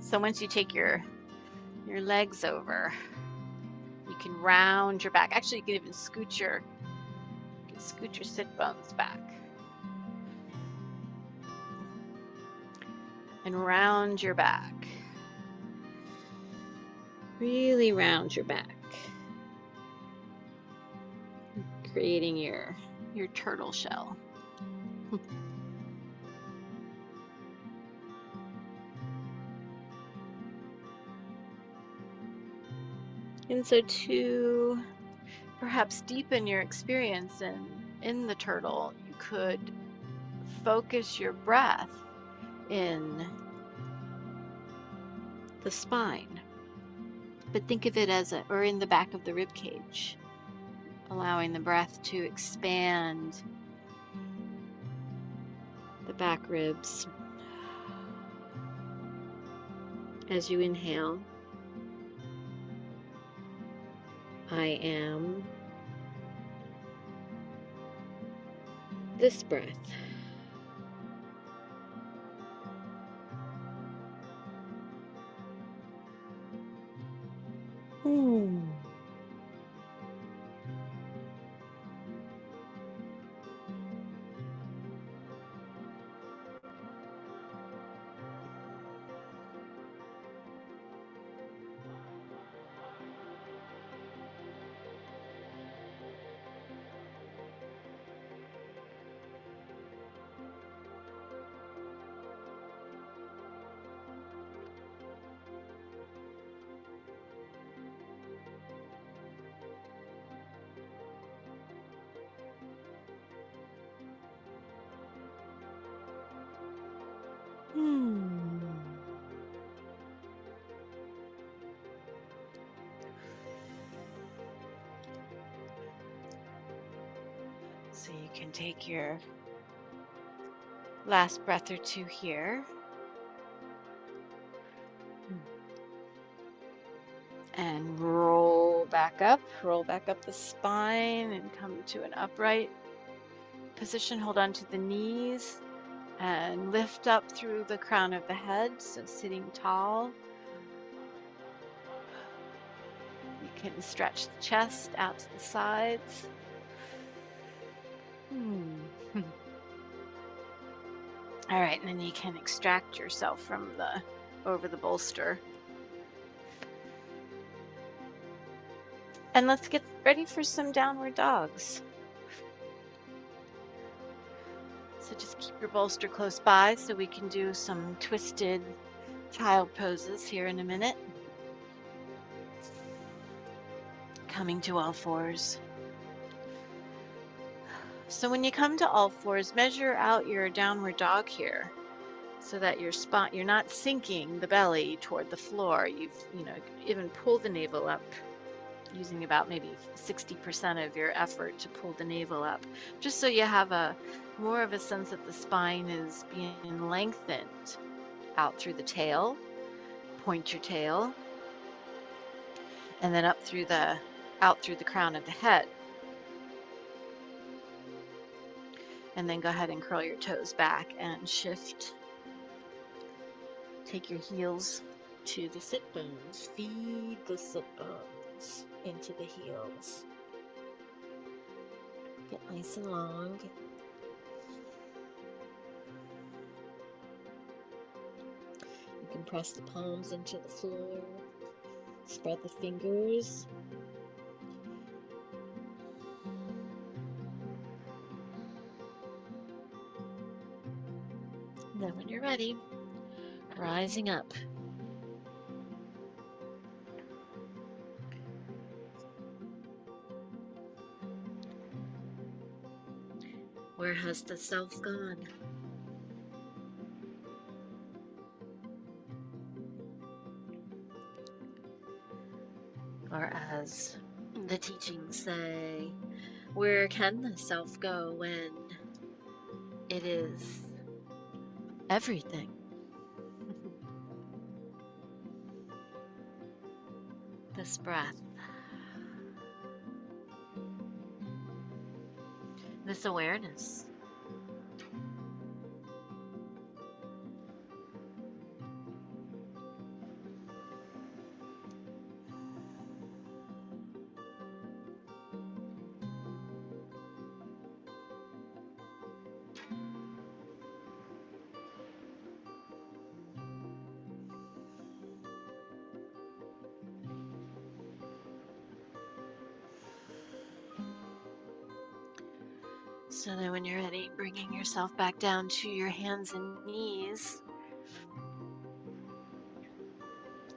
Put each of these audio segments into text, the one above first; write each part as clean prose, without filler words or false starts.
So once you take your legs over, you can round your back. Actually, you can even scoot your sit bones back and round your back. Really round your back, creating your turtle shell. And so to perhaps deepen your experience in the turtle, you could focus your breath in the spine, but think of it as or in the back of the rib cage, allowing the breath to expand the back ribs as you inhale. I am this breath. So you can take your last breath or two here. And roll back up the spine and come to an upright position. Hold on to the knees and lift up through the crown of the head, so sitting tall. You can stretch the chest out to the sides. All right, and then you can extract yourself from over the bolster. And let's get ready for some downward dogs. So just keep your bolster close by so we can do some twisted child poses here in a minute. Coming to all fours. So when you come to all fours, measure out your downward dog here so that your spine, you're not sinking the belly toward the floor. You've, even pull the navel up, using about maybe 60% of your effort to pull the navel up, just so you have more of a sense that the spine is being lengthened out through the tail. Point your tail, and then out through the crown of the head. And then go ahead and curl your toes back and shift. Take your heels to the sit bones. Feed the sit bones into the heels. Get nice and long. You can press the palms into the floor. Spread the fingers. And then when you're ready, rising up. Where has the self gone? Or as the teachings say, where can the self go when it is everything? This breath, this awareness. So then when you're ready, bringing yourself back down to your hands and knees.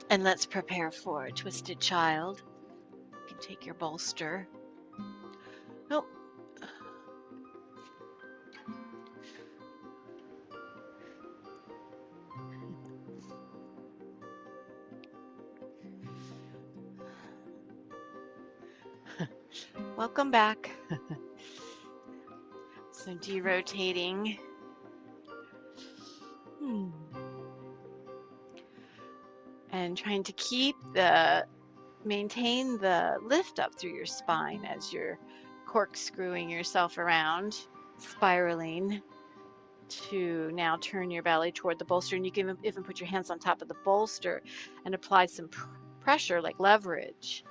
And let's prepare for Twisted Child. You can take your bolster. Oh, welcome back. So derotating. And trying to maintain the lift up through your spine as you're corkscrewing yourself around, spiraling to now turn your belly toward the bolster. And you can even put your hands on top of the bolster and apply some pressure, like leverage,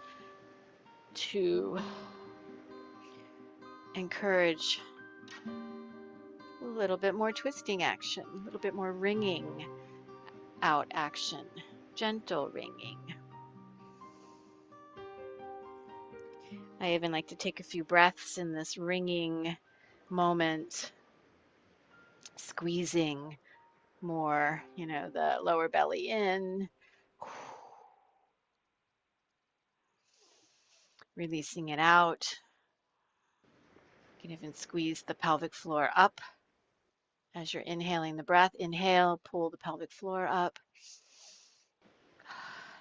to encourage a little bit more twisting action, a little bit more wringing out action, gentle wringing. I even like to take a few breaths in this wringing moment, squeezing more, the lower belly in, releasing it out. You can even squeeze the pelvic floor up as you're inhaling the breath. Inhale, pull the pelvic floor up,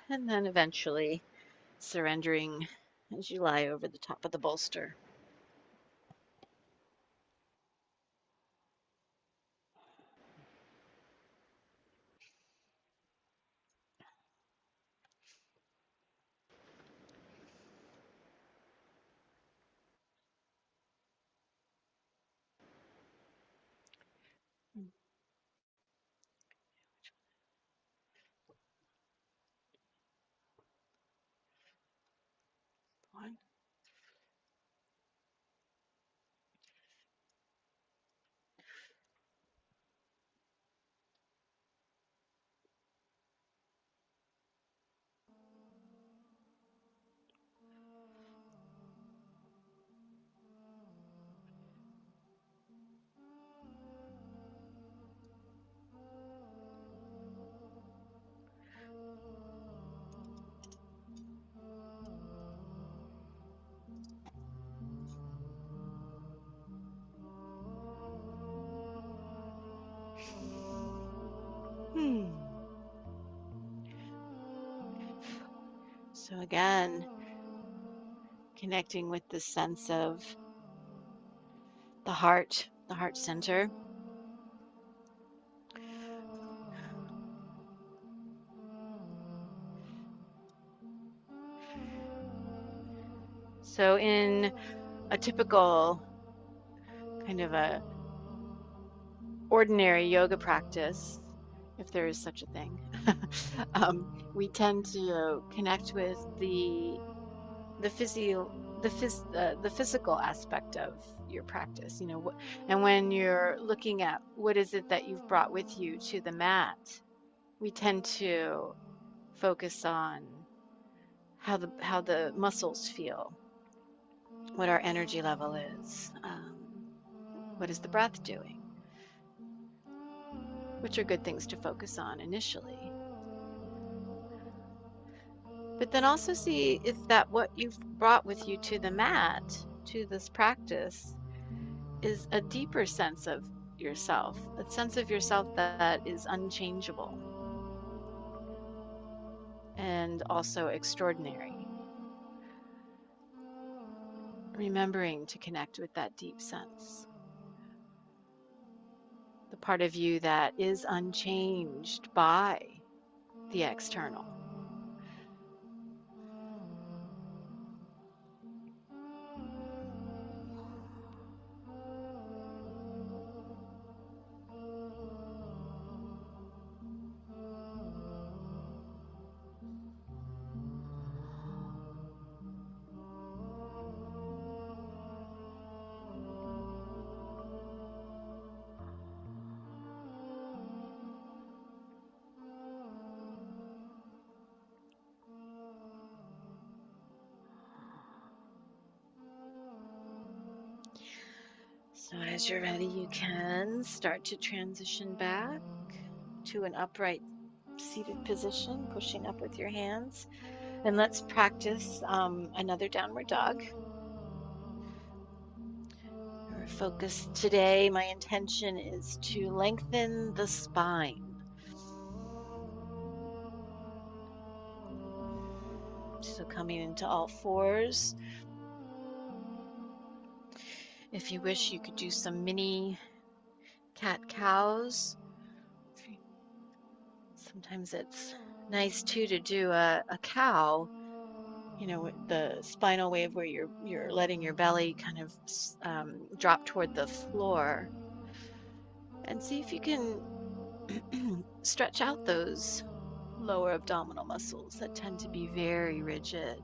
and then eventually surrendering as you lie over the top of the bolster. One. So again, connecting with the sense of the heart center. So in a typical kind of a ordinary yoga practice, if there is such a thing, we tend to connect with the physical aspect of your practice. And when you're looking at what is it that you've brought with you to the mat, we tend to focus on how the muscles feel, what our energy level is, what is the breath doing, which are good things to focus on initially. But then also see if that what you've brought with you to the mat, to this practice, is a deeper sense of yourself, a sense of yourself that is unchangeable and also extraordinary. Remembering to connect with that deep sense, the part of you that is unchanged by the external. As you're ready, you can start to transition back to an upright seated position, pushing up with your hands. And let's practice another downward dog. Our focus today, my intention is to lengthen the spine. So coming into all fours. If you wish, you could do some mini cat-cows. Sometimes it's nice too to do a cow, you know, the spinal wave where you're letting your belly kind of drop toward the floor, and see if you can stretch out those lower abdominal muscles that tend to be very rigid.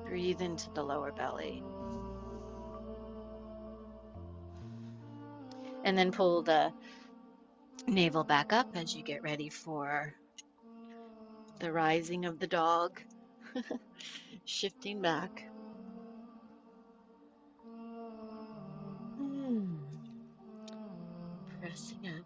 Breathe into the lower belly. And then pull the navel back up as you get ready for the rising of the dog. Shifting back. Pressing up.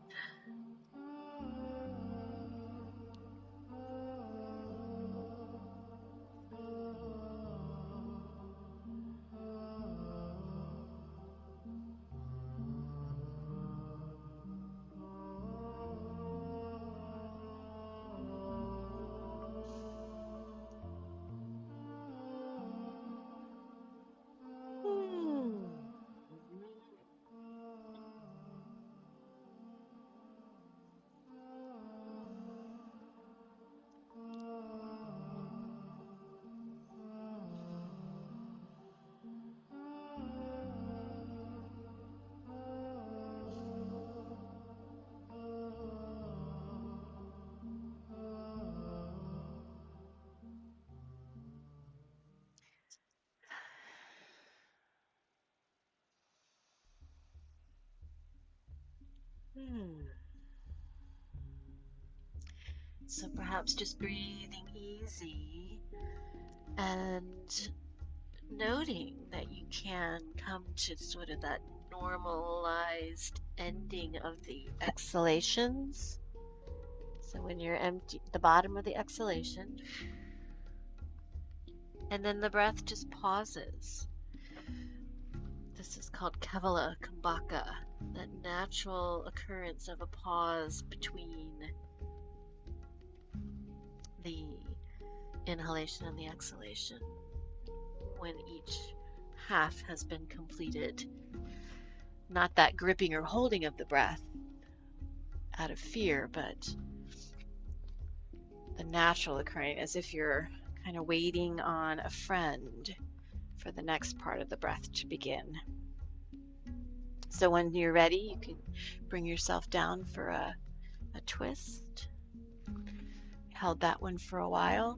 So perhaps just breathing easy and noting that you can come to sort of that normalized ending of the exhalations. So when you're empty, the bottom of the exhalation, and then the breath just pauses. This is called Kevala Kumbhaka, that natural occurrence of a pause between the inhalation and the exhalation when each half has been completed. Not that gripping or holding of the breath out of fear, but the natural occurring as if you're kind of waiting on a friend for the next part of the breath to begin. So when you're ready, you can bring yourself down for a twist. Held that one for a while.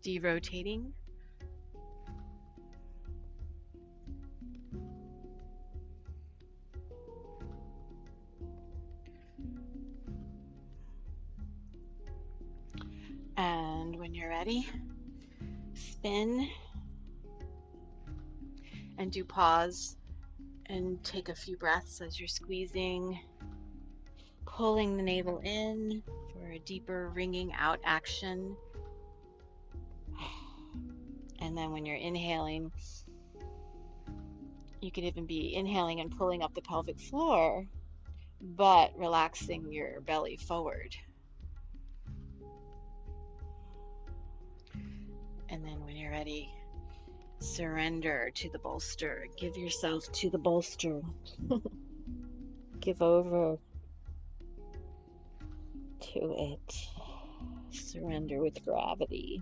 De-rotating. And when you're ready, spin and do pause and take a few breaths as you're squeezing, pulling the navel in for a deeper wringing out action. And then when you're inhaling, you could even be inhaling and pulling up the pelvic floor, but relaxing your belly forward. And then when you're ready, surrender to the bolster. Give yourself to the bolster. Give over to it. Surrender with gravity.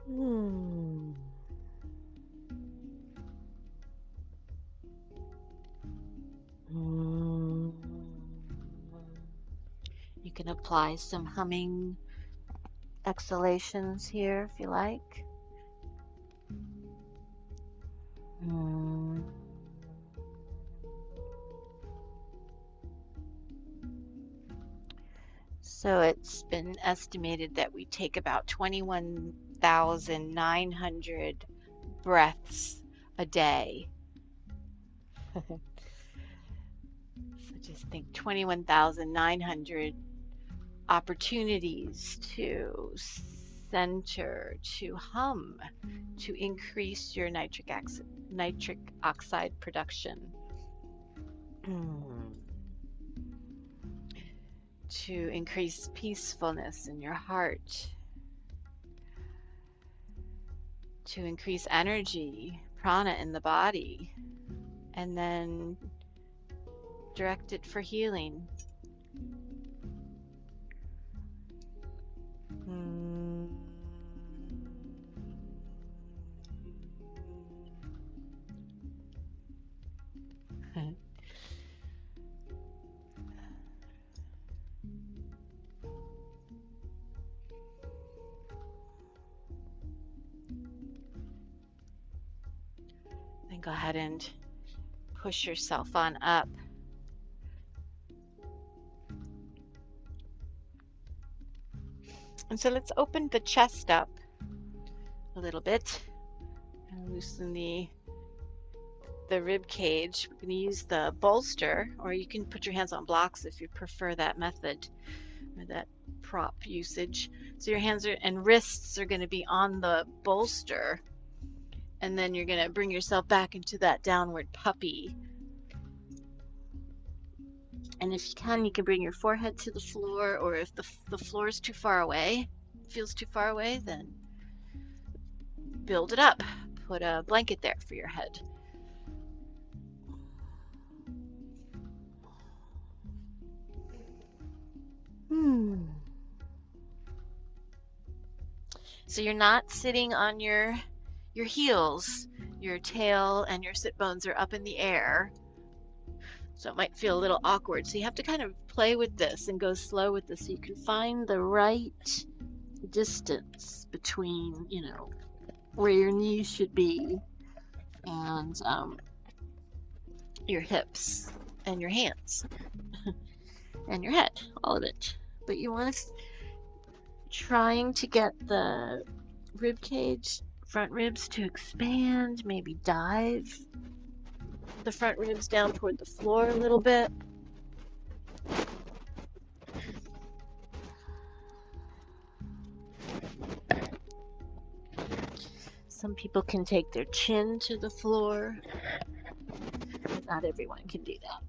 Hmm. Hmm. You can apply some humming exhalations here if you like. Hmm. So it's been estimated that we take about 21,900 breaths a day. So just think 21,900 opportunities to center, to hum, to increase your nitric oxide production, to increase peacefulness in your heart, to increase energy, prana in the body, and then direct it for healing. Then go ahead and push yourself on up. And so let's open the chest up a little bit and loosen the rib cage. We're going to use the bolster, or you can put your hands on blocks if you prefer that method or that prop usage. So your hands and wrists are going to be on the bolster, and then you're going to bring yourself back into that downward puppy. And if you can bring your forehead to the floor, or if the floor is too far away, feels too far away, then build it up. Put a blanket there for your head. So you're not sitting on your heels. Your tail and your sit bones are up in the air. So it might feel a little awkward. So you have to kind of play with this and go slow with this so you can find the right distance between, where your knees should be and your hips and your hands and your head, all of it. But you want to trying to get the rib cage, front ribs to expand, maybe dive the front ribs down toward the floor a little bit. Some people can take their chin to the floor. Not everyone can do that.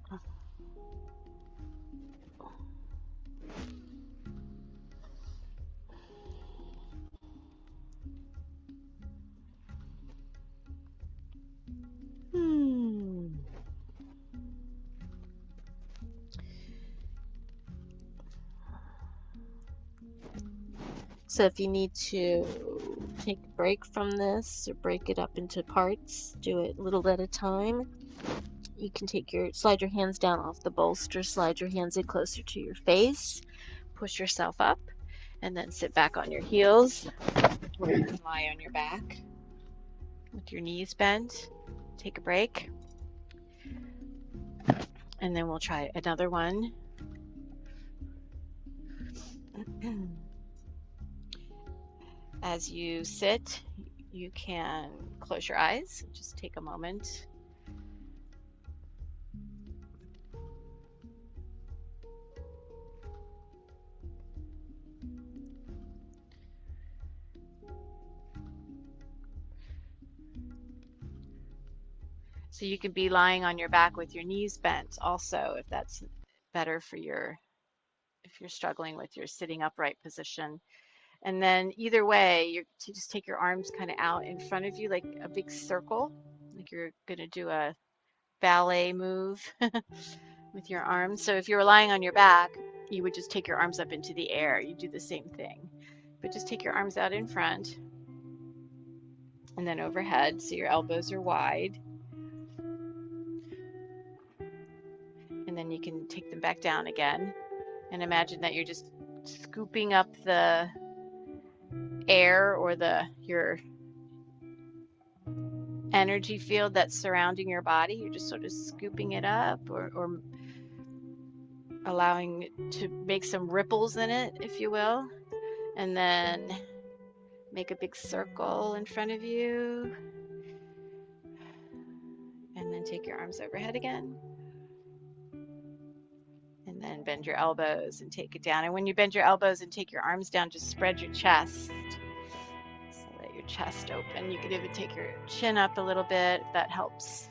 So if you need to take a break from this or break it up into parts, do it a little at a time. You can slide your hands down off the bolster, slide your hands in closer to your face, push yourself up, and then sit back on your heels, or you can lie on your back with your knees bent. Take a break. And then we'll try another one. As you sit, you can close your eyes. Just take a moment. So you could be lying on your back with your knees bent also, if that's better for if you're struggling with your sitting upright position. And then either way, you just take your arms kind of out in front of you like a big circle, like you're going to do a ballet move with your arms. So if you were lying on your back, you would just take your arms up into the air. You do the same thing, but just take your arms out in front. and then overhead, so your elbows are wide. And then you can take them back down again. And imagine that you're just scooping up the air or your energy field that's surrounding your body. You're just sort of scooping it up or allowing it to make some ripples in it, if you will. And then make a big circle in front of you. And then take your arms overhead again. And then bend your elbows and take it down. And when you bend your elbows and take your arms down, just spread your chest. So let your chest open. You could even take your chin up a little bit if that helps.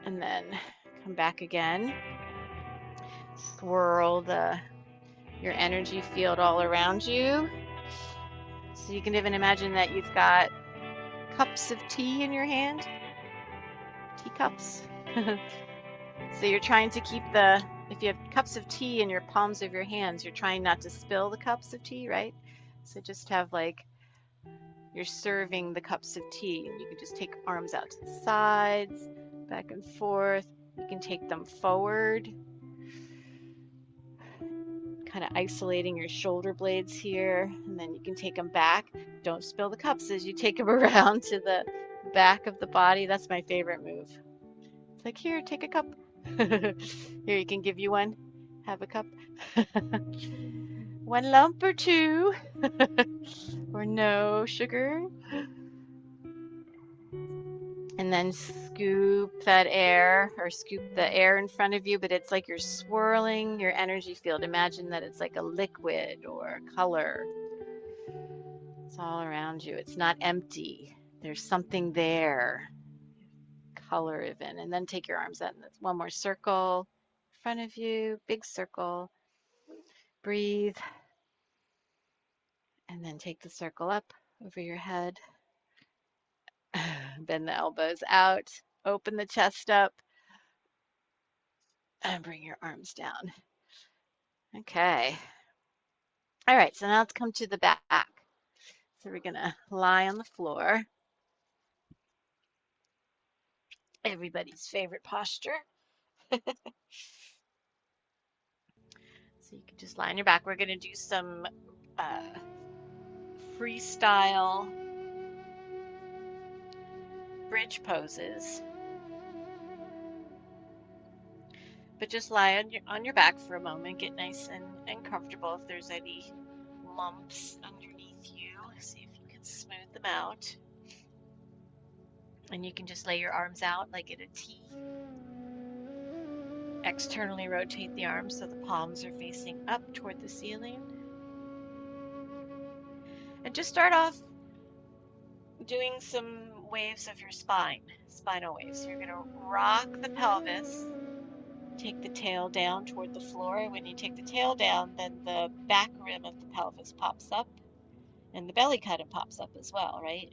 And then come back again. Swirl your energy field all around you. So you can even imagine that you've got cups of tea in your hand. Teacups. So you're trying to keep if you have cups of tea in your palms of your hands, you're trying not to spill the cups of tea, right? So just have you're serving the cups of tea, and you can just take arms out to the sides, back and forth. You can take them forward, kind of isolating your shoulder blades here, and then you can take them back. Don't spill the cups as you take them around to the back of the body. That's my favorite move. It's like, here, take a cup. Here, you can give you one. Have a cup. One lump or two. Or no sugar. And then scoop that air, or scoop the air in front of you, but it's like you're swirling your energy field. Imagine that it's like a liquid or a color. It's all around you. It's not empty. There's something there. Color even. And then take your arms out, and that's one more circle in front of you. Big circle. Breathe. And then take the circle up over your head. Bend the elbows out. Open the chest up. And bring your arms down. Okay. All right, so now let's come to the back. So we're gonna lie on the floor. Everybody's favorite posture. So you can just lie on your back. We're gonna do some freestyle bridge poses. But just lie on your back for a moment. Get nice and comfortable. If there's any lumps underneath you, see if you can smooth them out. And you can just lay your arms out like in a T. Externally rotate the arms so the palms are facing up toward the ceiling. And just start off doing some waves of your spine, spinal waves. So you're going to rock the pelvis, take the tail down toward the floor. When you take the tail down, then the back rim of the pelvis pops up and the belly kind of pops up as well, right?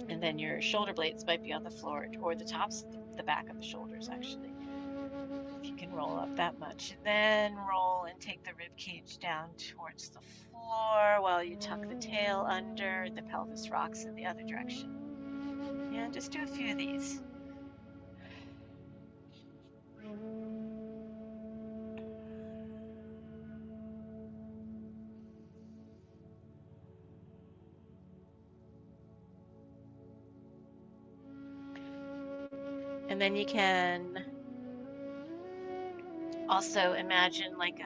And then your shoulder blades might be on the floor or the tops of the back of the shoulders, actually. If you can roll up that much. And then roll and take the rib cage down towards the floor while you tuck the tail under. The pelvis rocks in the other direction. And just do a few of these. And then you can also imagine like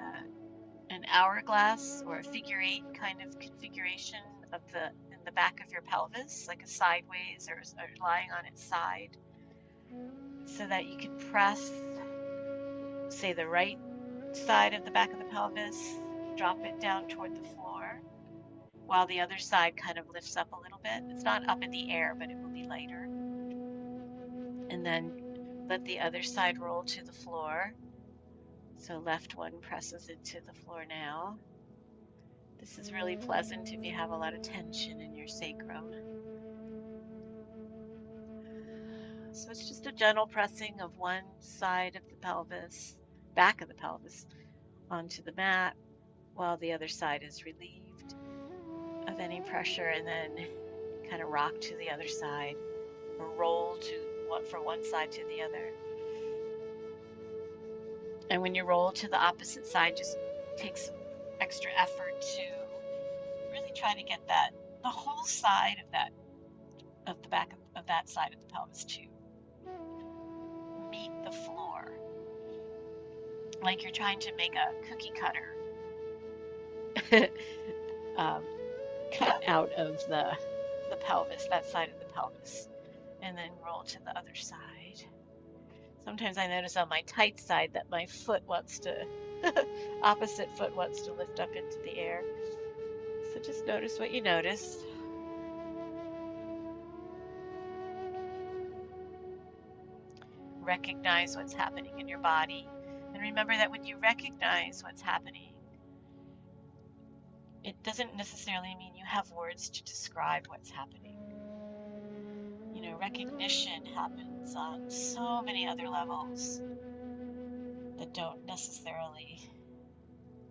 an hourglass or a figure eight kind of configuration of in the back of your pelvis, like a sideways or lying on its side, so that you can press, say, the right side of the back of the pelvis, drop it down toward the floor, while the other side kind of lifts up a little bit. It's not up in the air, but it will be lighter. And then let the other side roll to the floor. So left one presses into the floor now. This is really pleasant if you have a lot of tension in your sacrum. So it's just a gentle pressing of one side of the pelvis, back of the pelvis, onto the mat, while the other side is relieved of any pressure. And then kind of rock to the other side or roll from one side to the other. And when you roll to the opposite side, just take some extra effort to really try to get the whole side of the back of that side of the pelvis to meet the floor, like you're trying to make a cookie cutter cut out of the pelvis, that side of the pelvis, and then roll to the other side. Sometimes I notice on my tight side that my foot wants to, opposite foot wants to lift up into the air. So just notice what you notice. Recognize what's happening in your body. And remember that when you recognize what's happening, it doesn't necessarily mean you have words to describe what's happening. You know, recognition happens on so many other levels that don't necessarily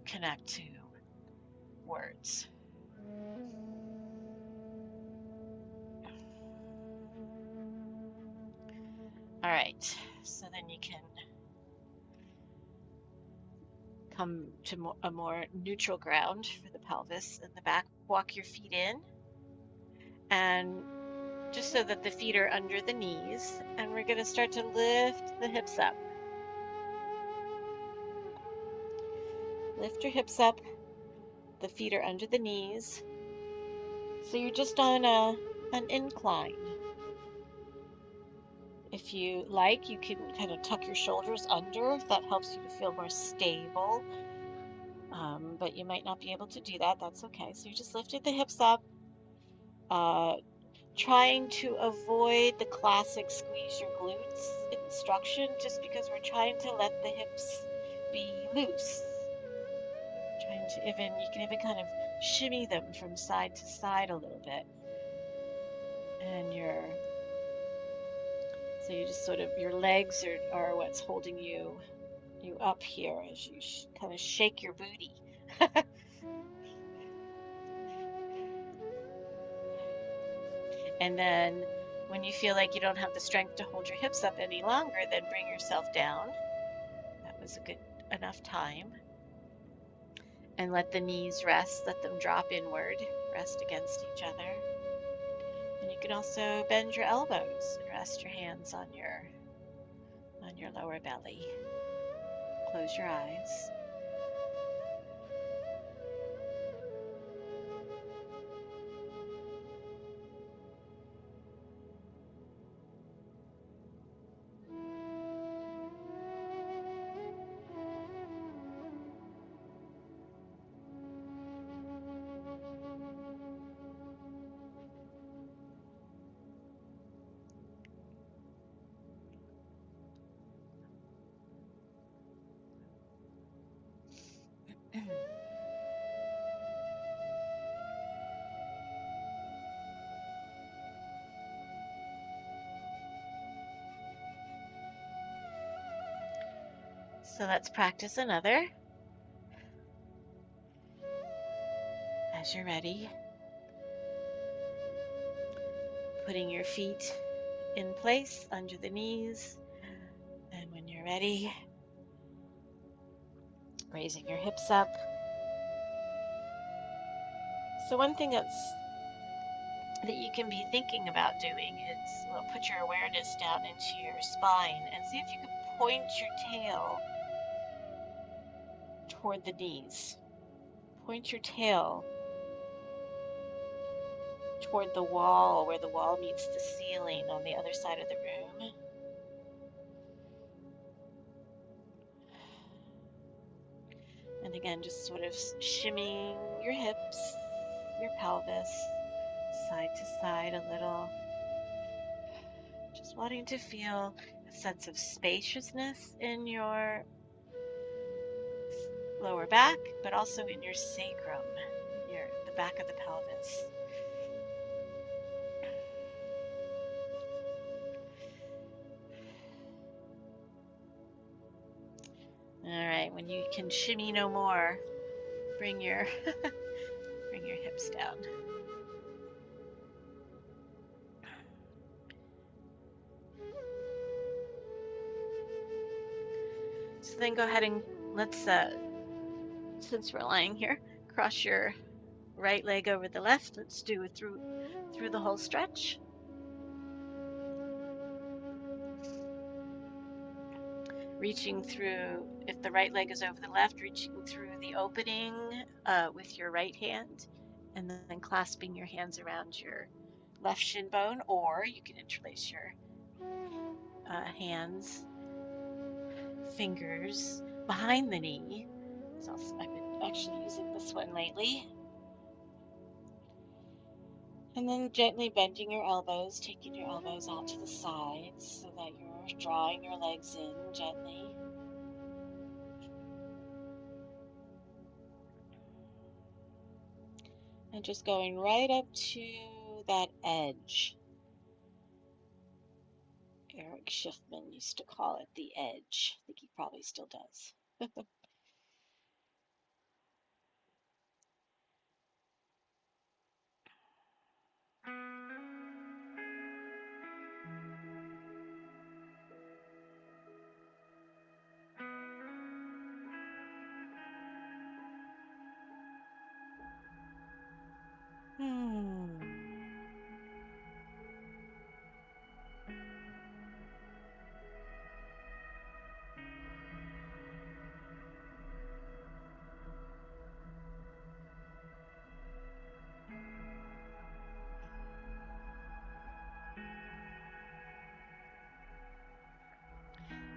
connect to words. All right, so then you can come to a more neutral ground for the pelvis and the back. Walk your feet in, and just so that the feet are under the knees, and we're going to start to lift the hips up. Lift your hips up, the feet are under the knees, so you're just on an incline. If you like, you can kind of tuck your shoulders under if that helps you to feel more stable, but you might not be able to do that. That's okay. So you just lifted the hips up, trying to avoid the classic squeeze your glutes instruction, just because we're trying to let the hips be loose. You can even kind of shimmy them from side to side a little bit, and so you just sort of, your legs are what's holding you up here as you kind of shake your booty. And then when you feel like you don't have the strength to hold your hips up any longer, then bring yourself down. That was a good enough time. And let the knees rest, let them drop inward, rest against each other. And you can also bend your elbows and rest your hands on your lower belly. Close your eyes. So let's practice another. As you're ready, putting your feet in place under the knees, and when you're ready, raising your hips up. So one thing that you can be thinking about doing is, well, put your awareness down into your spine and see if you can point your tail toward the knees. Point your tail toward the wall, where the wall meets the ceiling on the other side of the room. And again, just sort of shimmying your hips, your pelvis, side to side a little. Just wanting to feel a sense of spaciousness in your lower back, but also in your sacrum, the back of the pelvis. All right, when you can shimmy no more, bring your bring your hips down. So then go ahead and let's, since we're lying here, cross your right leg over the left. Let's do it through the whole stretch. Reaching through, if the right leg is over the left, reaching through the opening with your right hand, and then clasping your hands around your left shin bone, or you can interlace your hands, fingers behind the knee. So I've been actually using this one lately. And then gently bending your elbows, taking your elbows out to the sides so that you're drawing your legs in gently. And just going right up to that edge. Eric Schiffman used to call it the edge. I think he probably still does.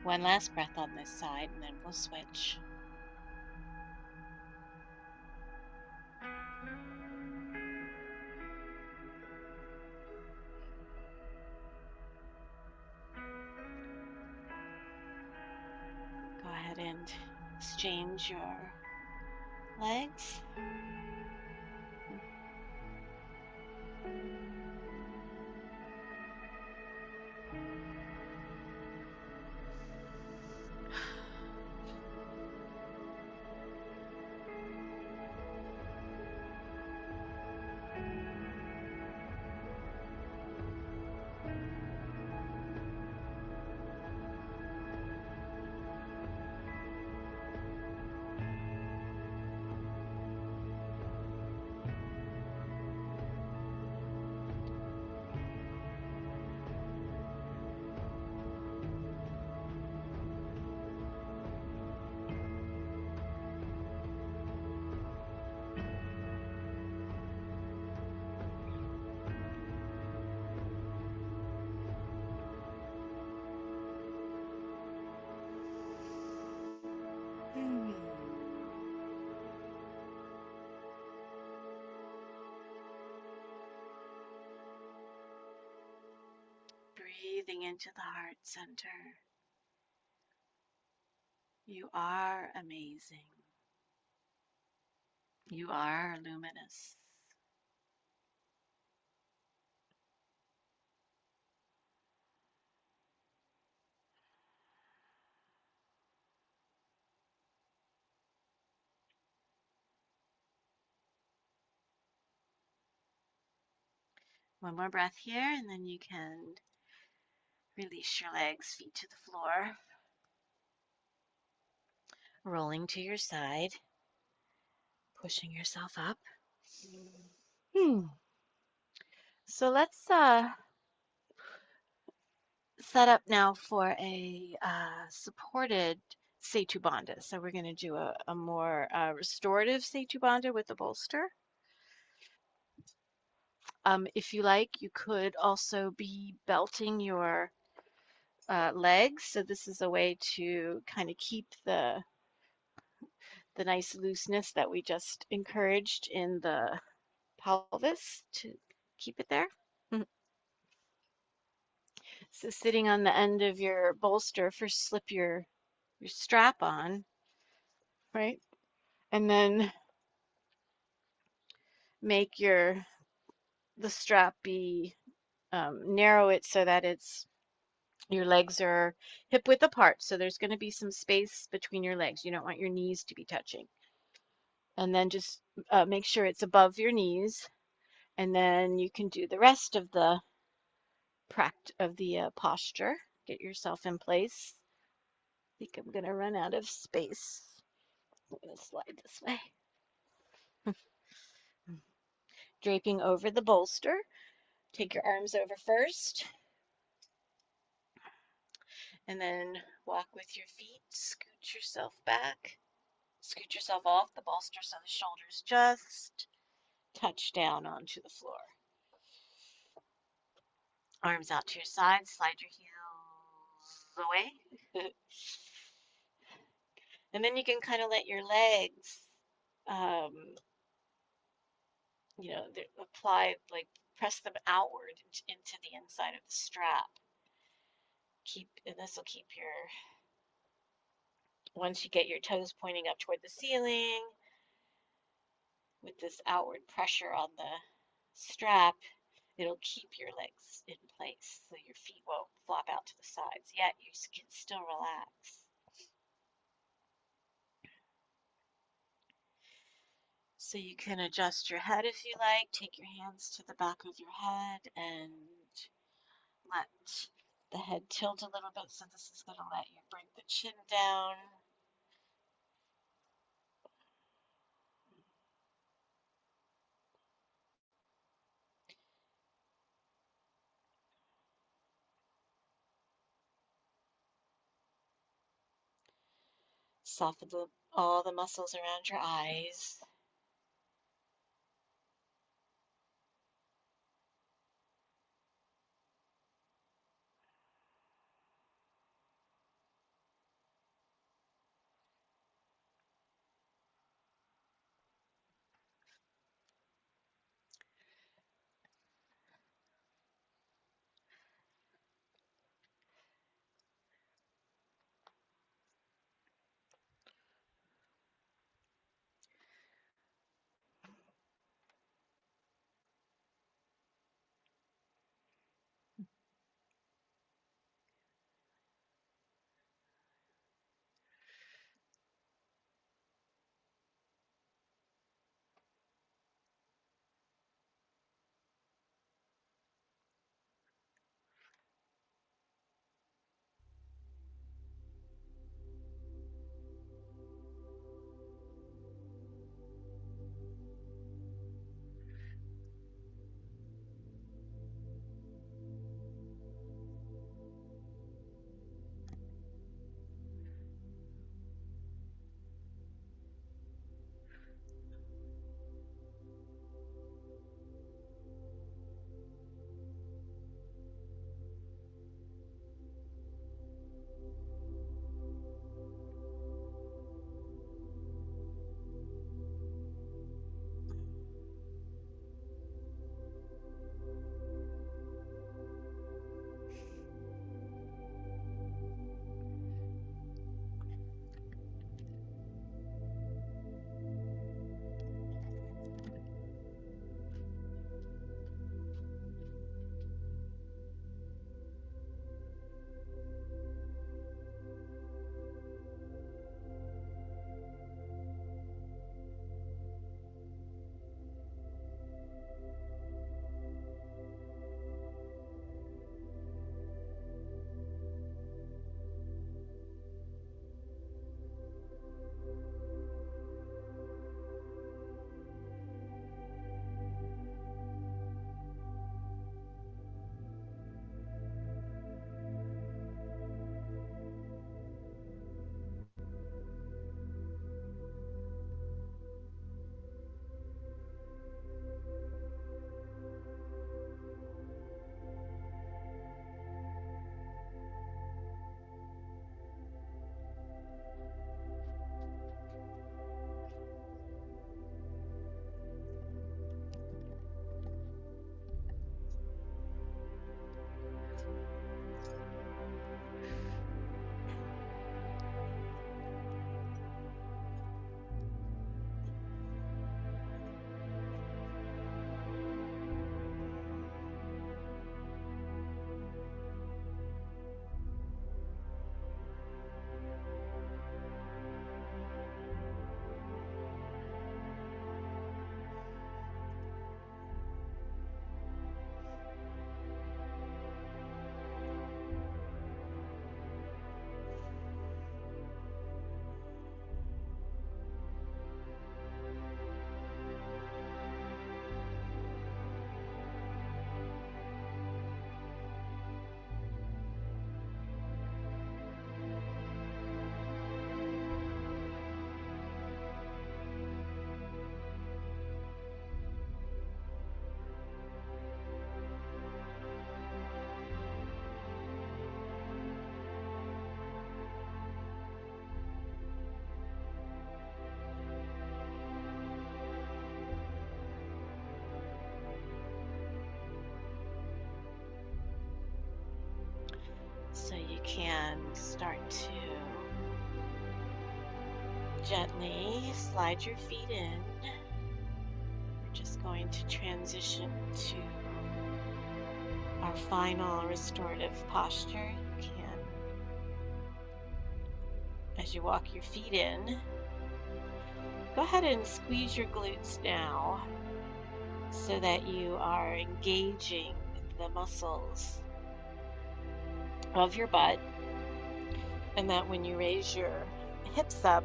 One last breath on this side, and then we'll switch. Go ahead and exchange your legs. Breathing into the heart center. You are amazing. You are luminous. One more breath here, and then you can release your legs, feet to the floor, rolling to your side, pushing yourself up. So let's set up now for a supported Setu Bandha. So we're going to do a more restorative Setu Bandha with the bolster. If you like, you could also be belting your legs. So this is a way to kind of keep the nice looseness that we just encouraged in the pelvis to keep it there. So sitting on the end of your bolster, first slip your strap on, right? And then make the strap be narrow it so that your legs are hip width apart. So there's going to be some space between your legs. You don't want your knees to be touching. And then just make sure it's above your knees. And then you can do the rest of the posture. Get yourself in place. think I'm gonna run out of space. I'm gonna slide this way. Draping over the bolster. Take your arms over first, and then walk with your feet. Scoot yourself back. Scoot yourself off the bolster so the shoulders just touch down onto the floor. Arms out to your sides. Slide your heels away. And then you can kind of let your legs, um, apply, like press them outward into the inside of the strap. And this will keep once you get your toes pointing up toward the ceiling, with this outward pressure on the strap, it'll keep your legs in place so your feet won't flop out to the sides, yet you can still relax. So you can adjust your head if you like. Take your hands to the back of your head and let the head tilt a little bit. So this is going to let you bring the chin down. Soften all the muscles around your eyes. can start to gently slide your feet in. We're just going to transition to our final restorative posture. You can, as you walk your feet in, go ahead and squeeze your glutes now so that you are engaging the muscles of your butt, and that when you raise your hips up,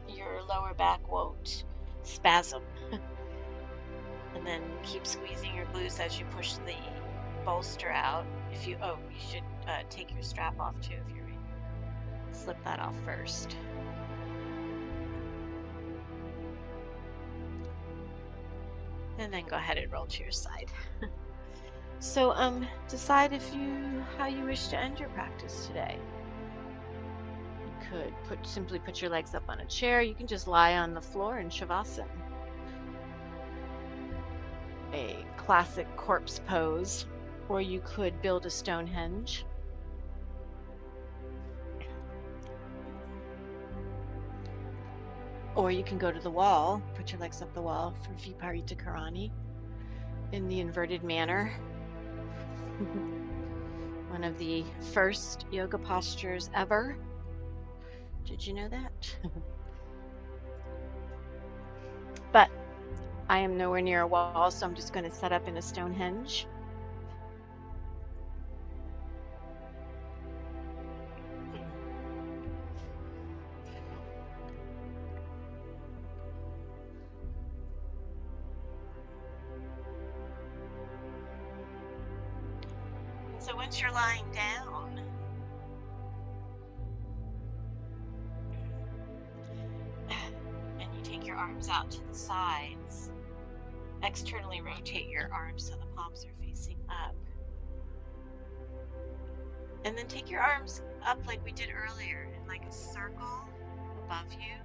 your lower back won't spasm. And then keep squeezing your glutes as you push the bolster out. You should take your strap off too if you're slip that off first. And then go ahead and roll to your side. So decide how you wish to end your practice today. You could simply put your legs up on a chair. You can just lie on the floor in Shavasana, a classic corpse pose, or you could build a Stonehenge. Or you can go to the wall, put your legs up the wall for Viparita Karani in the inverted manner. One of the first yoga postures ever. Did you know that? But I am nowhere near a wall, so I'm just going to set up in a Stonehenge. So once you're lying down, and you take your arms out to the sides, externally rotate your arms so the palms are facing up. And then take your arms up like we did earlier in like a circle above you.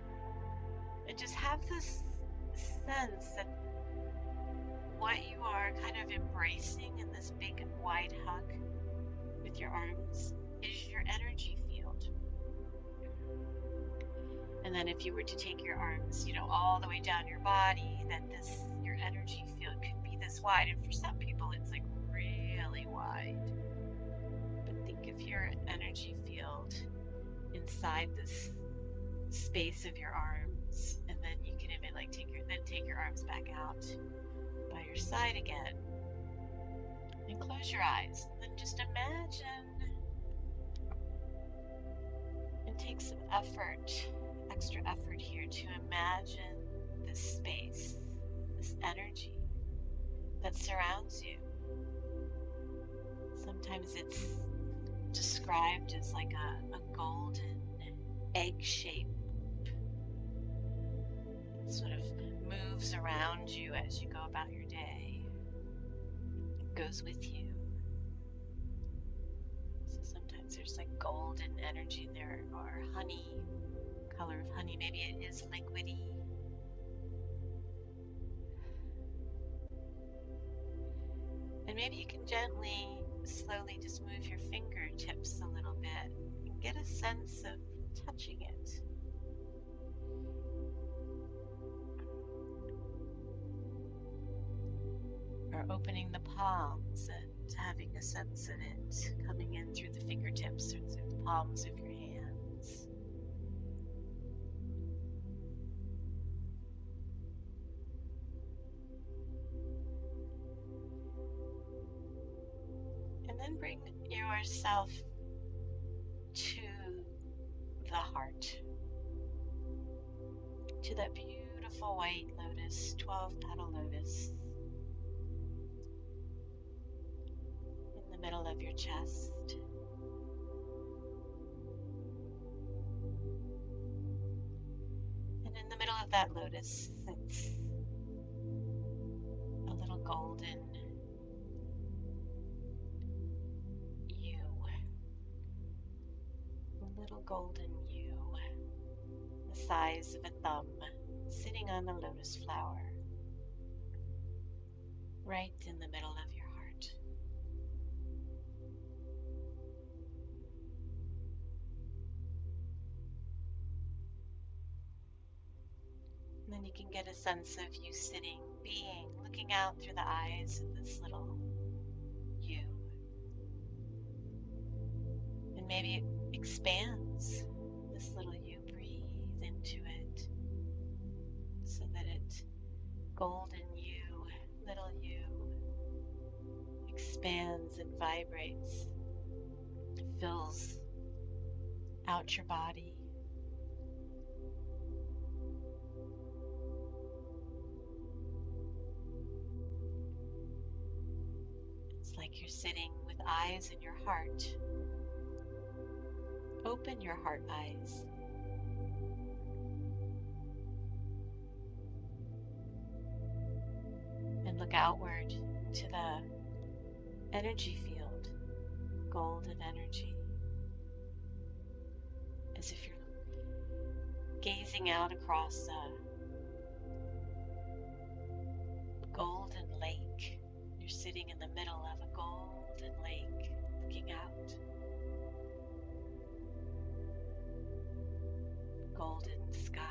And just have this sense that what you are kind of embracing in this big wide hug with your arms is your energy field. And then if you were to take your arms, all the way down your body, that your energy field could be this wide. And for some people, it's like really wide. But think of your energy field inside this space of your arms, and then you can even take your arms back out by your side again, and close your eyes, and then just imagine, and take some extra effort here to imagine this space, this energy that surrounds you. Sometimes it's described as like a golden egg shape. It sort of moves around you as you go about your day. It goes with you. So sometimes there's like golden energy in there, or honey, color of honey. Maybe it is liquidy. And maybe you can gently, slowly just move your fingertips a little bit and get a sense of touching it. Or opening the palms and having a sense of it coming in through the fingertips or through the palms of your hands. And then bring yourself to the heart, to that beautiful white lotus, 12-petal lotus in the middle of your chest. And in the middle of that lotus sits a little golden you. A little golden you, the size of a thumb, sitting on the lotus flower, right in the middle of your heart. you can get a sense of you sitting, being, looking out through the eyes of this little you. And maybe it expands. This little you, breathe into it so that it, golden you, little you, expands and vibrates, fills out your body. It's like you're sitting with eyes in your heart. Open your heart eyes and look outward to the energy field, golden energy, as if you're gazing out across a golden lake. You're sitting in the middle of a golden lake, looking out. Golden sky.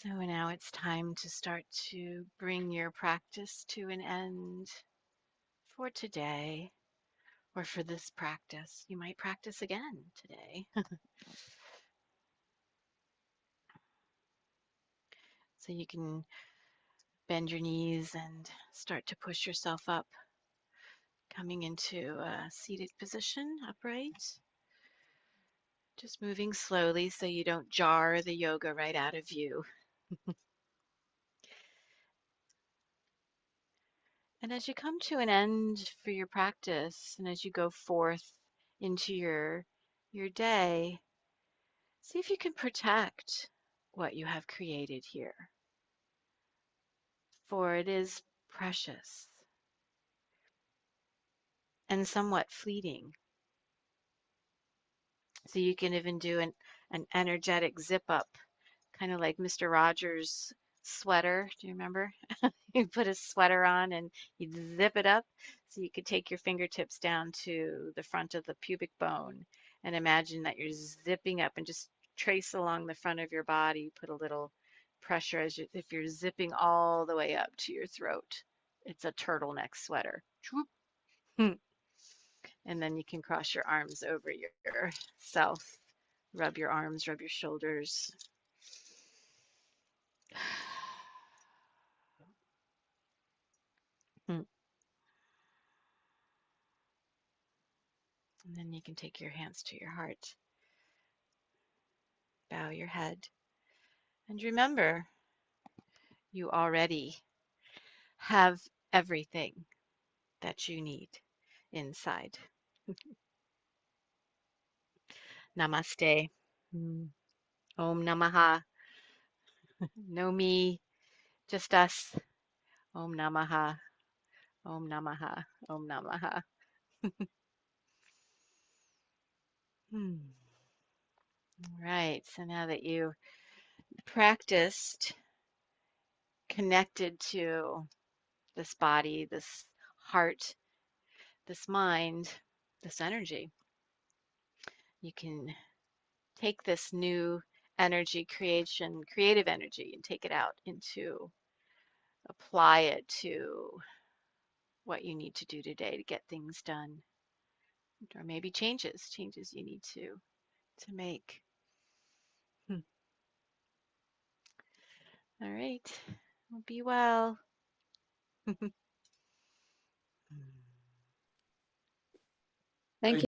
So now it's time to start to bring your practice to an end for today or for this practice. You might practice again today. So you can bend your knees and start to push yourself up, coming into a seated position, upright. Just moving slowly so you don't jar the yoga right out of you. And as you come to an end for your practice and as you go forth into your day, see if you can protect what you have created here, for it is precious and somewhat fleeting. So you can even do an energetic zip up, kind of like Mr. Rogers' sweater. Do you remember? You put a sweater on and you'd zip it up. So you could take your fingertips down to the front of the pubic bone and imagine that you're zipping up and just trace along the front of your body. Put a little pressure as if you're zipping all the way up to your throat. It's a turtleneck sweater. And then you can cross your arms over yourself. Rub your arms, rub your shoulders. And then you can take your hands to your heart, bow your head, and remember you already have everything that you need. inside. Namaste. Mm. Om Namaha. No me, just us. Om Namaha. Om Namaha. Om Namaha. Hmm. All right. So now that you practiced, connected to this body, this heart, this mind, this energy, you can take this new energy creation, creative energy, and take it out into apply it to what you need to do today to get things done, or maybe changes you need to make. Hmm. All right. Well, be well. Thank you.